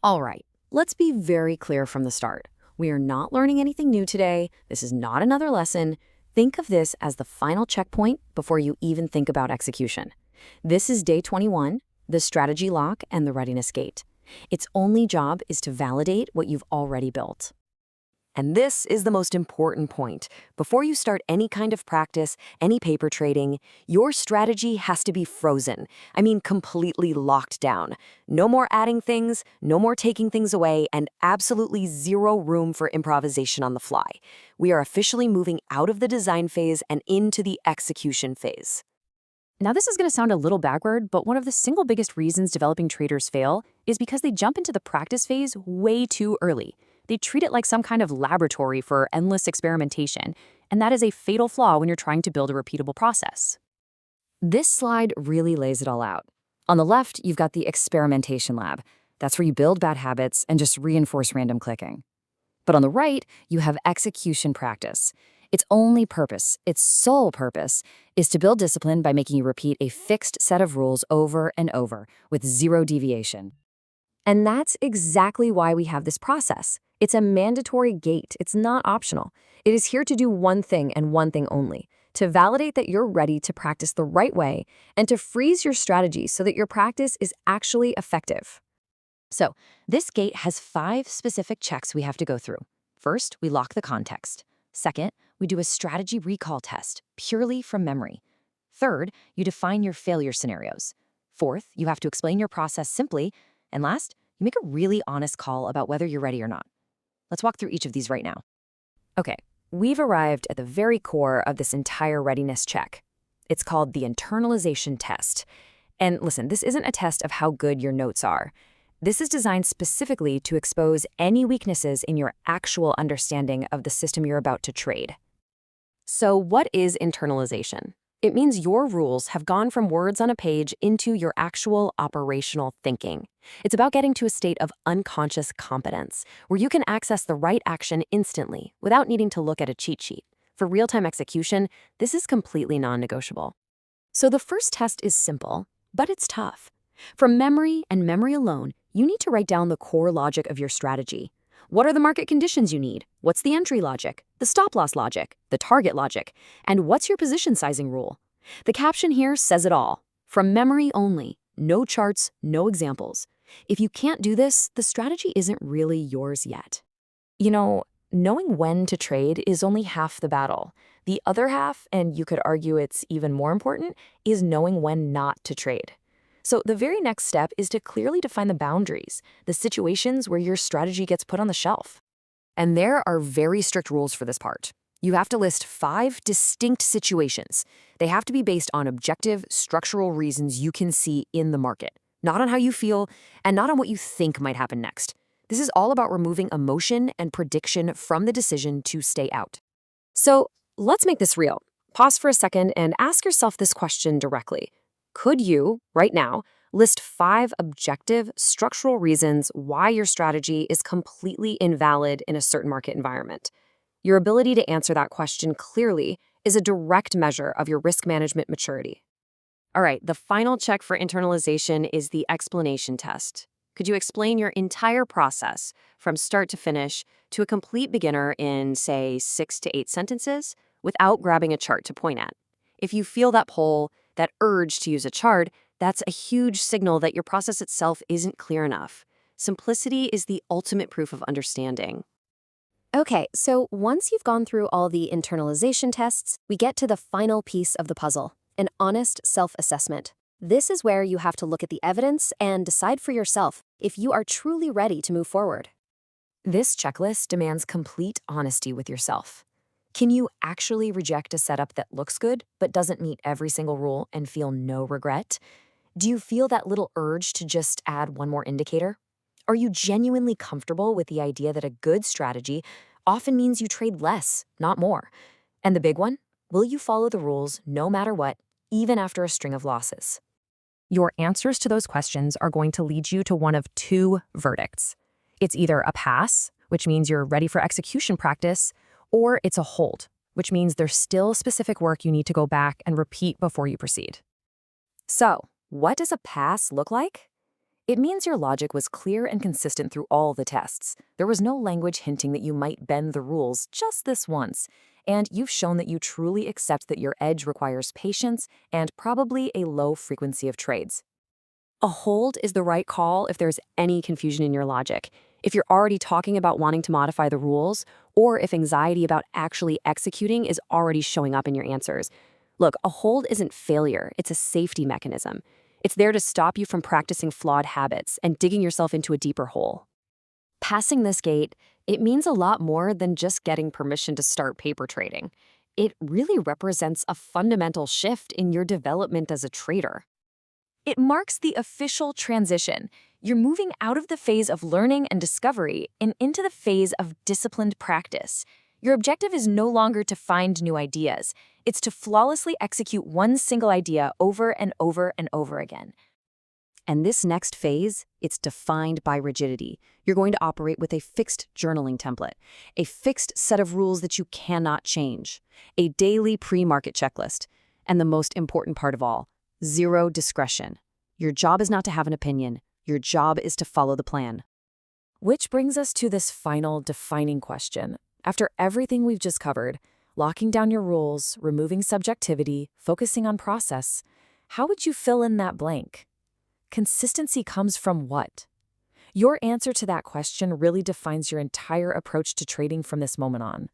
All right, let's be very clear from the start. We are not learning anything new today. This is not another lesson. Think of this as the final checkpoint before you even think about execution. This is day 21, the strategy lock and the readiness gate. Its only job is to validate what you've already built. And this is the most important point. Before you start any kind of practice, any paper trading, your strategy has to be frozen. I mean, completely locked down. No more adding things, no more taking things away, and absolutely zero room for improvisation on the fly. We are officially moving out of the design phase and into the execution phase. Now, this is going to sound a little backward, but one of the single biggest reasons developing traders fail is because they jump into the practice phase way too early. They treat it like some kind of laboratory for endless experimentation, and that is a fatal flaw when you're trying to build a repeatable process. This slide really lays it all out. On the left, you've got the experimentation lab. That's where you build bad habits and just reinforce random clicking. But on the right, you have execution practice. Its only purpose, its sole purpose, is to build discipline by making you repeat a fixed set of rules over and over with zero deviation. And that's exactly why we have this process. It's a mandatory gate. It's not optional. It is here to do one thing and one thing only, to validate that you're ready to practice the right way and to freeze your strategy so that your practice is actually effective. So, this gate has 5 specific checks we have to go through. First, we lock the context. Second, we do a strategy recall test, purely from memory. Third, you define your failure scenarios. Fourth, you have to explain your process simply. And last, you make a really honest call about whether you're ready or not. Let's walk through each of these right now. Okay, we've arrived at the very core of this entire readiness check. It's called the internalization test. And listen, this isn't a test of how good your notes are. This is designed specifically to expose any weaknesses in your actual understanding of the system you're about to trade. So what is internalization? It means your rules have gone from words on a page into your actual operational thinking. It's about getting to a state of unconscious competence, where you can access the right action instantly without needing to look at a cheat sheet. For real-time execution, this is completely non-negotiable. So the first test is simple, but it's tough. From memory and memory alone, you need to write down the core logic of your strategy. What are the market conditions you need? What's the entry logic, the stop-loss logic, the target logic, and what's your position sizing rule? The caption here says it all. From memory only, no charts, no examples. If you can't do this, the strategy isn't really yours yet. You know, knowing when to trade is only half the battle. The other half, and you could argue it's even more important, is knowing when not to trade. So the very next step is to clearly define the boundaries, the situations where your strategy gets put on the shelf. And there are very strict rules for this part. You have to list 5 distinct situations. They have to be based on objective, structural reasons you can see in the market, not on how you feel and not on what you think might happen next. This is all about removing emotion and prediction from the decision to stay out. So let's make this real. Pause for a second and ask yourself this question directly. Could you, right now, list 5 objective, structural reasons why your strategy is completely invalid in a certain market environment? Your ability to answer that question clearly is a direct measure of your risk management maturity. All right, the final check for internalization is the explanation test. Could you explain your entire process from start to finish to a complete beginner in, say, 6 to 8 sentences without grabbing a chart to point at? If you feel that pull, that urge to use a chart, that's a huge signal that your process itself isn't clear enough. Simplicity is the ultimate proof of understanding. Okay, so once you've gone through all the internalization tests, we get to the final piece of the puzzle, an honest self-assessment. This is where you have to look at the evidence and decide for yourself if you are truly ready to move forward. This checklist demands complete honesty with yourself. Can you actually reject a setup that looks good but doesn't meet every single rule and feel no regret? Do you feel that little urge to just add one more indicator? Are you genuinely comfortable with the idea that a good strategy often means you trade less, not more? And the big one, will you follow the rules no matter what, even after a string of losses? Your answers to those questions are going to lead you to one of 2 verdicts. It's either a pass, which means you're ready for execution practice, or it's a hold, which means there's still specific work you need to go back and repeat before you proceed. So, what does a pass look like? It means your logic was clear and consistent through all the tests. There was no language hinting that you might bend the rules just this once. And you've shown that you truly accept that your edge requires patience and probably a low frequency of trades. A hold is the right call if there's any confusion in your logic. If you're already talking about wanting to modify the rules, or if anxiety about actually executing is already showing up in your answers. Look, a hold isn't failure, it's a safety mechanism. It's there to stop you from practicing flawed habits and digging yourself into a deeper hole. Passing this gate, it means a lot more than just getting permission to start paper trading. It really represents a fundamental shift in your development as a trader. It marks the official transition. You're moving out of the phase of learning and discovery and into the phase of disciplined practice. Your objective is no longer to find new ideas. It's to flawlessly execute one single idea over and over and over again. And this next phase, it's defined by rigidity. You're going to operate with a fixed journaling template, a fixed set of rules that you cannot change, a daily pre-market checklist, and the most important part of all, zero discretion. Your job is not to have an opinion. Your job is to follow the plan. Which brings us to this final defining question. After everything we've just covered, locking down your rules, removing subjectivity, focusing on process, how would you fill in that blank? Consistency comes from what? Your answer to that question really defines your entire approach to trading from this moment on.